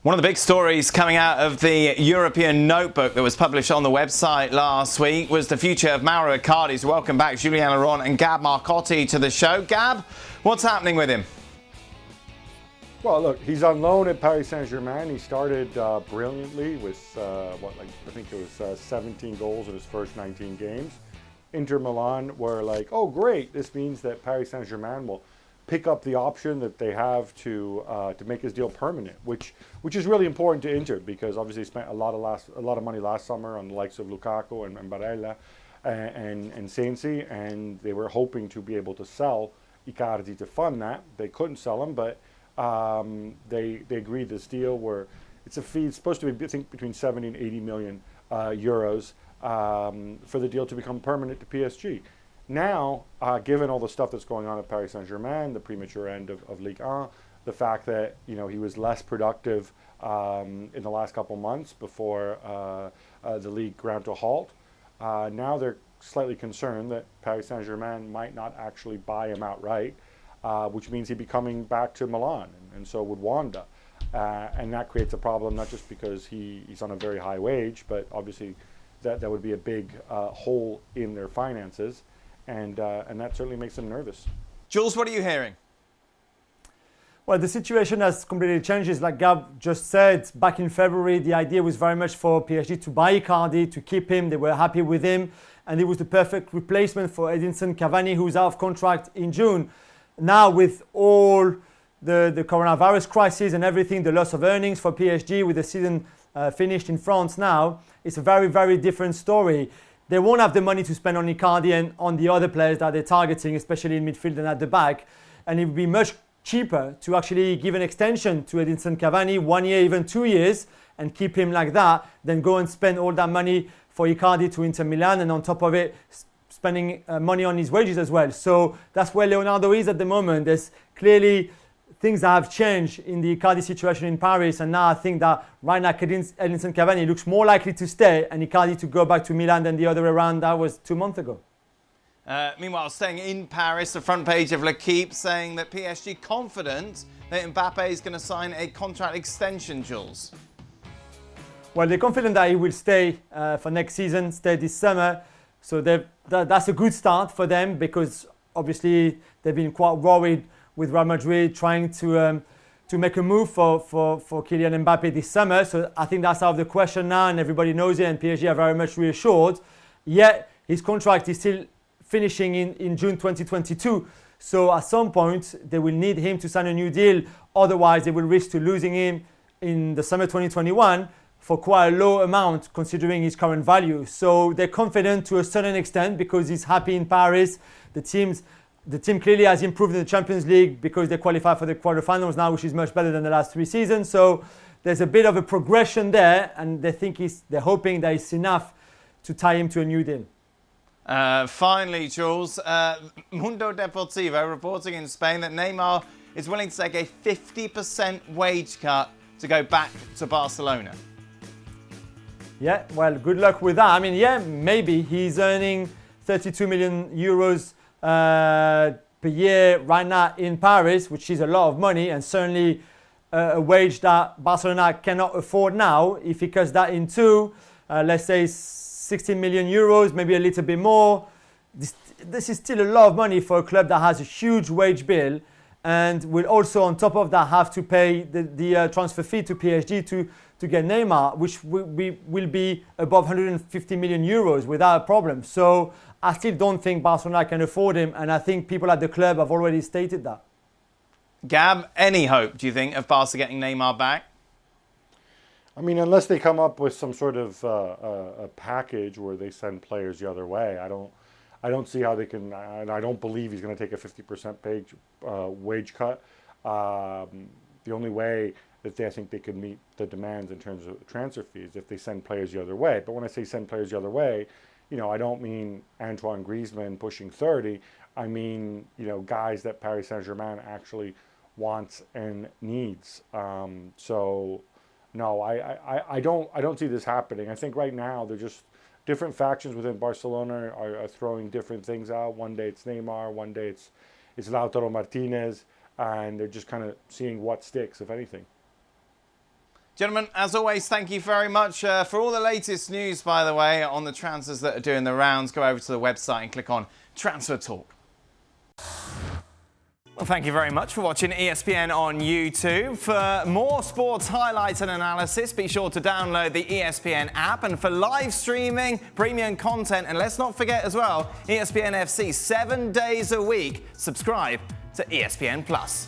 One of the big stories coming out of the European notebook that was published on the website last week was the future of Mauro Icardi. So welcome back Julien and Gab Marcotti to the show. Gab, what's happening with him? Well, look, he's on loan at Paris Saint-Germain. He started brilliantly with, I think it was 17 goals in his first 19 games. Inter Milan were like, oh, great. This means that Paris Saint-Germain will pick up the option that they have to make his deal permanent, which is really important to Inter because obviously he spent a lot of money last summer on the likes of Lukaku and Barella and Sensi, and they were hoping to be able to sell Icardi to fund that. They couldn't sell him, but they agreed this deal where it's a fee. It's supposed to be, I think, between 70 and 80 million euros for the deal to become permanent to PSG. Now, given all the stuff that's going on at Paris Saint-Germain, the premature end of Ligue 1, the fact that he was less productive in the last couple months before the league ground to a halt, now they're slightly concerned that Paris Saint-Germain might not actually buy him outright, which means he'd be coming back to Milan, and so would Wanda. And that creates a problem, not just because he's on a very high wage, but obviously that would be a big hole in their finances. And that certainly makes them nervous. Jules, what are you hearing? Well, the situation has completely changed. Like Gab just said, back in February, the idea was very much for PSG to buy Icardi, to keep him. They were happy with him. And it was the perfect replacement for Edinson Cavani, who's out of contract in June. Now, with all the coronavirus crisis and everything, the loss of earnings for PSG with the season finished in France now, it's a very, very different story. They won't have the money to spend on Icardi and on the other players that they're targeting, especially in midfield and at the back. And it would be much cheaper to actually give an extension to Edinson Cavani, 1 year, even 2 years, and keep him like that, than go and spend all that money for Icardi to Inter Milan, and on top of it, spending money on his wages as well. So that's where Leonardo is at the moment. There's clearly things that have changed in the Icardi situation in Paris, and now I think that right now Edinson Cavani looks more likely to stay and Icardi to go back to Milan than the other way around. That was 2 months ago. Meanwhile, staying in Paris, the front page of L'Equipe saying that PSG confident that Mbappé is going to sign a contract extension, Jules. Well, they're confident that he will stay for next season, stay this summer. So that's a good start for them because obviously they've been quite worried with Real Madrid trying to make a move for Kylian Mbappe this summer. So I think that's out of the question now, and everybody knows it, and PSG are very much reassured. Yet his contract is still finishing in June 2022. So at some point they will need him to sign a new deal. Otherwise they will risk to losing him in the summer 2021 for quite a low amount considering his current value. So they're confident to a certain extent because he's happy in Paris. The team clearly has improved in the Champions League because they qualify for the quarterfinals now, which is much better than the last 3 seasons. So there's a bit of a progression there, and they're hoping that it's enough to tie him to a new deal. Finally, Jules, Mundo Deportivo reporting in Spain that Neymar is willing to take a 50% wage cut to go back to Barcelona. Yeah, well, good luck with that. I mean, yeah, maybe he's earning 32 million euros per year right now in Paris, which is a lot of money and certainly a wage that Barcelona cannot afford now. If he cuts that in two, let's say 16 million euros, maybe a little bit more, this is still a lot of money for a club that has a huge wage bill and will also on top of that have to pay the transfer fee to PSG to get Neymar, which will be above 150 million euros without a problem. So I still don't think Barcelona can afford him, and I think people at the club have already stated that. Gab, any hope, do you think, of Barca getting Neymar back? I mean, unless they come up with some sort of a package where they send players the other way, I don't see how they can, and I don't believe he's going to take a 50% wage cut. The only way that I think they could meet the demands in terms of transfer fees if they send players the other way. But when I say send players the other way, I don't mean Antoine Griezmann pushing 30. I mean, guys that Paris Saint-Germain actually wants and needs. So, no, I don't see this happening. I think right now they're just different factions within Barcelona are throwing different things out. One day it's Neymar, one day it's Lautaro Martinez, and they're just kind of seeing what sticks, if anything. Gentlemen, as always, thank you very much for all the latest news, by the way, on the transfers that are doing the rounds. Go over to the website and click on Transfer Talk. Well, thank you very much for watching ESPN on YouTube. For more sports highlights and analysis, be sure to download the ESPN app. And for live streaming, premium content, and let's not forget as well, ESPN FC 7 days a week. Subscribe to ESPN Plus.